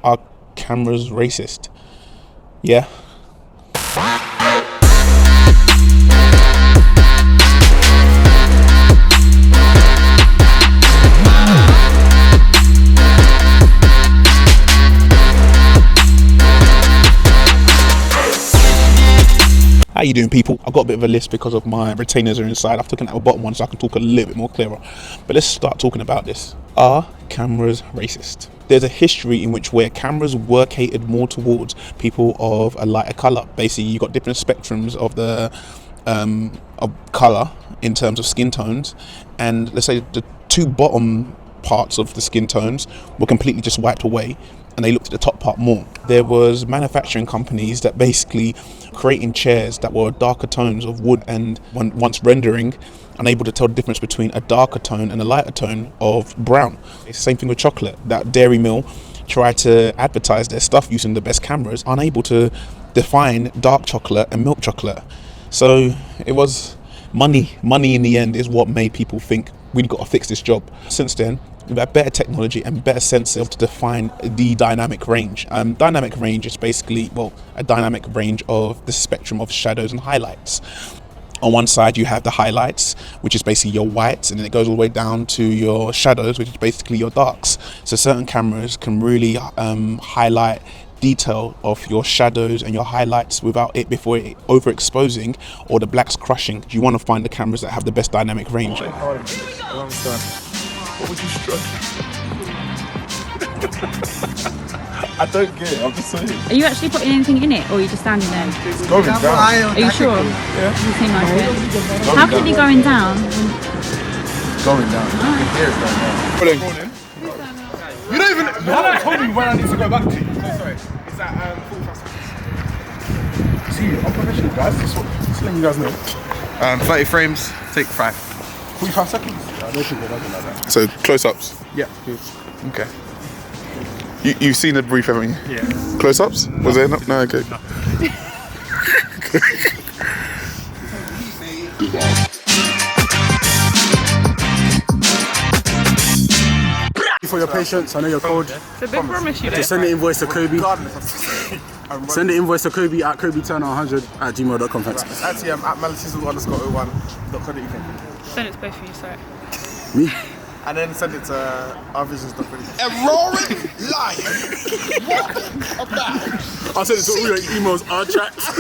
Are cameras racist? Yeah. How you doing, people? I've got a bit of a list because of my retainers are inside. I've taken out the bottom one so I can talk a little bit more clearer. But let's start talking about this. Are cameras racist? There's a history in which where cameras were catered more towards people of a lighter colour. Basically, you've got different spectrums of the of colour in terms of skin tones, and let's say the two bottom parts of the skin tones were completely just wiped away, and they looked at the top part more. There was manufacturing companies that basically creating chairs that were darker tones of wood, and once rendering, unable to tell the difference between a darker tone and a lighter tone of brown. It's the same thing with chocolate. That Dairy Mill tried to advertise their stuff using the best cameras, unable to define dark chocolate and milk chocolate. So it was money in the end is what made people think we've got to fix this job. Since then, we've had better technology and better sense of to define the dynamic range. Dynamic range is basically, well, a dynamic range of the spectrum of shadows and highlights. On one side you have the highlights, which is basically your whites, and then it goes all the way down to your shadows, which is basically your darks. So certain cameras can really highlight detail of your shadows and your highlights without it before it overexposing or the blacks crushing. You want to find the cameras that have the best dynamic range. What would you struggle? I don't get it, I'm just saying. Are you actually putting anything in it, or are you just standing there? It's going down. Are you sure? Yeah. You seem like it. How can it be going down? Going down. You can hear it going down. You don't even. You haven't told me when I need to go back to. Oh, sorry. Is that 45 seconds? See, I'm professional, guys. Just letting you guys know. 30 frames, take 5. 45 seconds? I don't think we're like that. So close-ups. Yeah, please. Okay. You've seen the brief, haven't you? Yeah. Close-ups? Was there? No, okay. For your patience, I know you're cold. It's a big promise you Just send the invoice to Kobe. Send the invoice to Kobe at kobeturner100@gmail.com. Thanks. It's actually at malicious_01.co.uk. Send it to both of you, sorry. Me? And then send it to ourvisions.co.uk. A roaring lion walking about. I'll send it to all your emails, our tracks.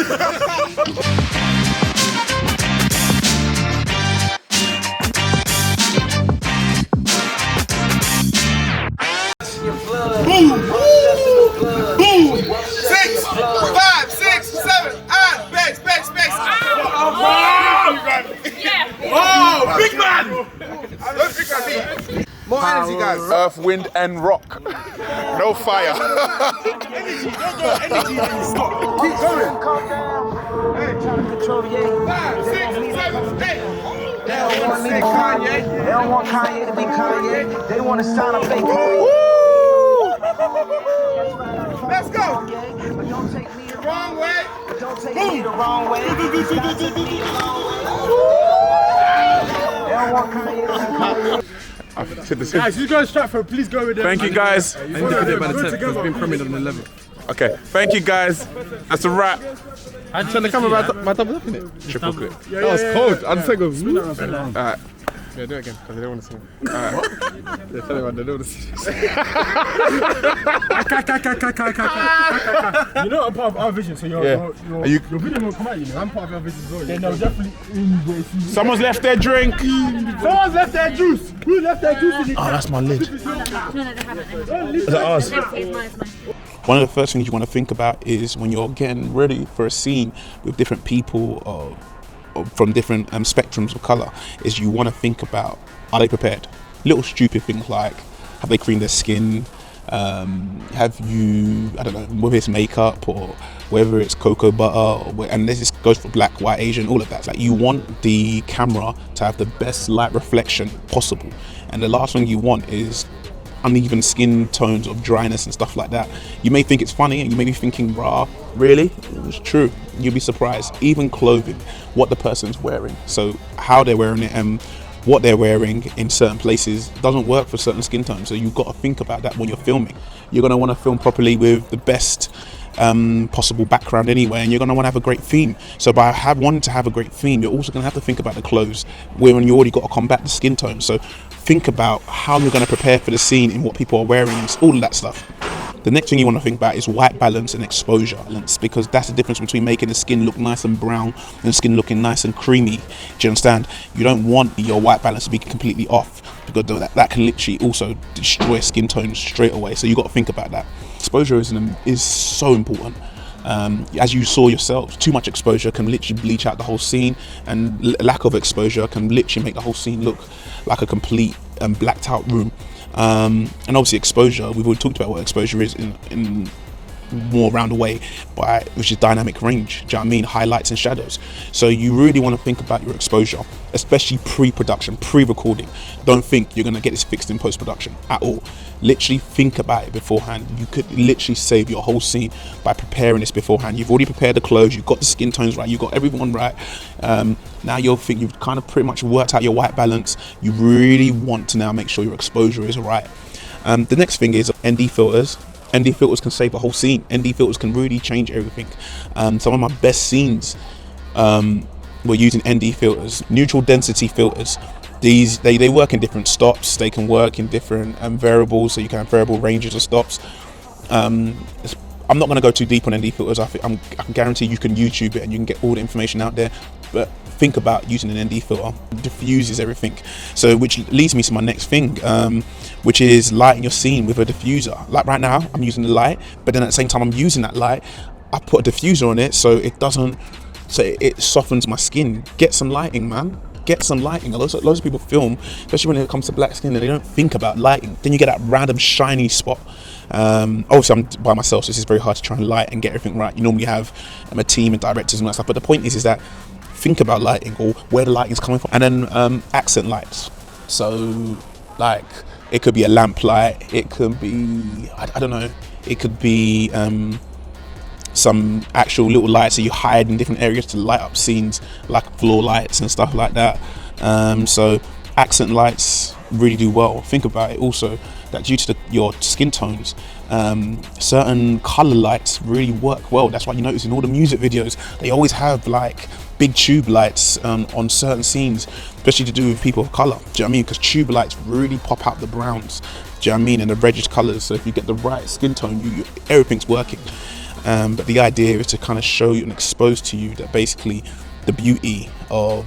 Boom! 6, 5, 6, 7, and base. Oh, big man! Don't pick at me. More energy, guys. Earth, wind, and rock. No fire. Energy, don't go energy. Stop. Keep going. Calm down. Hey, trying to control the 5, 6, 7, 8. They don't want to say Kanye. They don't want Kanye to be Kanye. They want to sign a fake Kanye. Let's go. But don't take me the wrong way. Don't take me the wrong way. Don't take me the wrong way. They don't want Kanye to be Kanye. Guys, you guys Stratford, please go with them. Thank you, guys. I indicated by the 10th because it's been premiered on the 11th. Okay, thank you, guys. That's a wrap. I turn the camera my double up in it. Triple clip. That was cold. I just said go. Alright. Yeah, do it again because they don't want to see me. Alright. Yeah, tell everyone they don't want to see me. You know I'm part of our vision, so your video will come out, you know. I'm part of our vision as well. Yeah, no, definitely. Someone's left their drink. Someone's left their juice. Who left their juice in the That's my lid. No, they haven't. Is that ours? It's mine. One of the first things you want to think about is when you're getting ready for a scene with different people from different spectrums of colour, is you want to think about, are they prepared? Little stupid things like, have they creamed their skin? Have you, I don't know, whether it's makeup or whether it's cocoa butter, and this goes for black, white, Asian, all of that. Like, you want the camera to have the best light reflection possible, and the last thing you want is uneven skin tones of dryness and stuff like that. You may think it's funny and you may be thinking, rah, really? It's true. You'll be surprised. Even clothing, what the person's wearing, so how they're wearing it and what they're wearing in certain places doesn't work for certain skin tones. So you've got to think about that when you're filming. You're going to want to film properly with the best possible background anyway, and you're going to want to have a great theme. So by wanting to have a great theme, you're also going to have to think about the clothes, when you already got to combat the skin tone. So think about how you're going to prepare for the scene and what people are wearing and all of that stuff. The next thing you want to think about is white balance and exposure balance, because that's the difference between making the skin look nice and brown and the skin looking nice and creamy. Do you understand? You don't want your white balance to be completely off, because that can literally also destroy skin tones straight away. So you got to think about that. Exposure is so important. As you saw yourself, too much exposure can literally bleach out the whole scene, and lack of exposure can literally make the whole scene look like a complete blacked out room. And obviously exposure, we've already talked about what exposure is in more round way, which is dynamic range. Do you know what I mean? Highlights and shadows. So you really want to think about your exposure, especially pre-production, pre-recording. Don't think you're going to get this fixed in post-production at all. Literally think about it beforehand. You could literally save your whole scene by preparing this beforehand. You've already prepared the clothes, you've got the skin tones right, you've got everyone right. Now you've kind of pretty much worked out your white balance. You really want to now make sure your exposure is right. The next thing is ND filters. ND filters can save a whole scene. ND filters can really change everything. Some of my best scenes were using ND filters, neutral density filters. These they work in different stops. They can work in different variables, so you can have variable ranges of stops. I'm not going to go too deep on ND filters. I can guarantee you can YouTube it and you can get all the information out there. But think about using an ND filter. It diffuses everything. So which leads me to my next thing, which is lighting your scene with a diffuser. Like right now, I'm using the light, but then at the same time I'm using that light, I put a diffuser on it so it doesn't, so it softens my skin. Get some lighting, man. Get some lighting. Loads of people film, especially when it comes to black skin, and they don't think about lighting. Then you get that random shiny spot. Obviously I'm by myself, so this is very hard to try and light and get everything right. You normally have a team and directors and all that stuff, but the point is that think about lighting or where the lighting is coming from. And then accent lights. So like it could be a lamp light, it could be, I don't know, it could be some actual little lights that you hide in different areas to light up scenes, like floor lights and stuff like that. So accent lights really do well. Think about it also that due to your skin tones, certain color lights really work well. That's why you notice in all the music videos they always have like big tube lights on certain scenes, especially to do with people of color. Do you know what I mean? Because tube lights really pop out the browns. Do you know what I mean? And the reddish colors. So if you get the right skin tone, everything's working. But the idea is to kind of show you and expose to you that basically the beauty of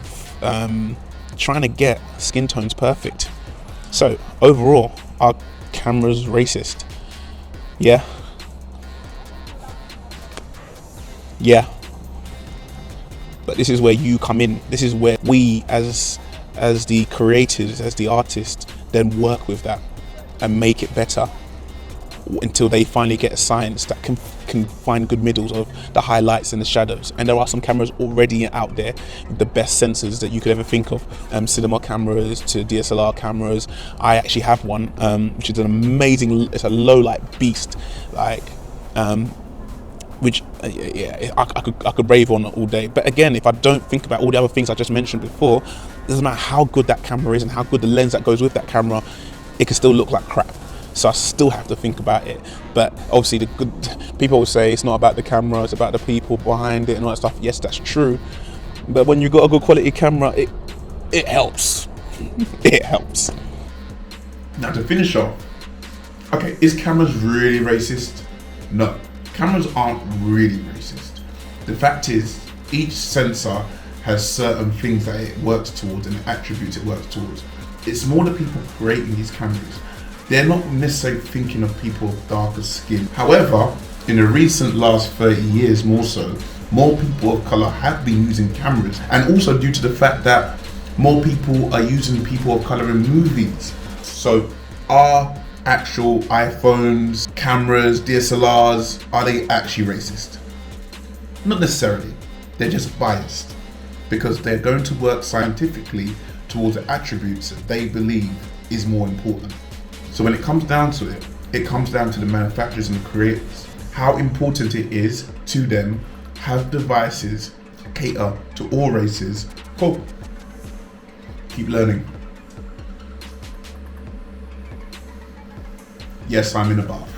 trying to get skin tones perfect. So overall, our camera's racist. Yeah. But this is where you come in. This is where we as the creators, as the artists, then work with that and make it better until they finally get a science that can find good middles of the highlights and the shadows. And there are some cameras already out there with the best sensors that you could ever think of, cinema cameras to DSLR cameras. I actually have one, which is an amazing, it's a low light beast, like which I could rave on all day. But again, if I don't think about all the other things I just mentioned before, it doesn't matter how good that camera is and how good the lens that goes with that camera, it can still look like crap. So I still have to think about it. But obviously the good people will say it's not about the camera, it's about the people behind it and all that stuff. Yes, that's true. But when you got a good quality camera, it helps. It helps. Now to finish off, okay, is cameras really racist? No, cameras aren't really racist. The fact is, each sensor has certain things that it works towards and attributes it works towards. It's more the people creating these cameras. They're not necessarily thinking of people of darker skin. However, in the recent last 30 years more so, more people of color have been using cameras, and also due to the fact that more people are using people of color in movies. So are actual iPhones, cameras, DSLRs, are they actually racist? Not necessarily. They're just biased because they're going to work scientifically towards the attributes that they believe is more important. So when it comes down to it, it comes down to the manufacturers and the creators. How important it is to them have devices cater to all races. Cool. Keep learning. Yes, I'm in a bath.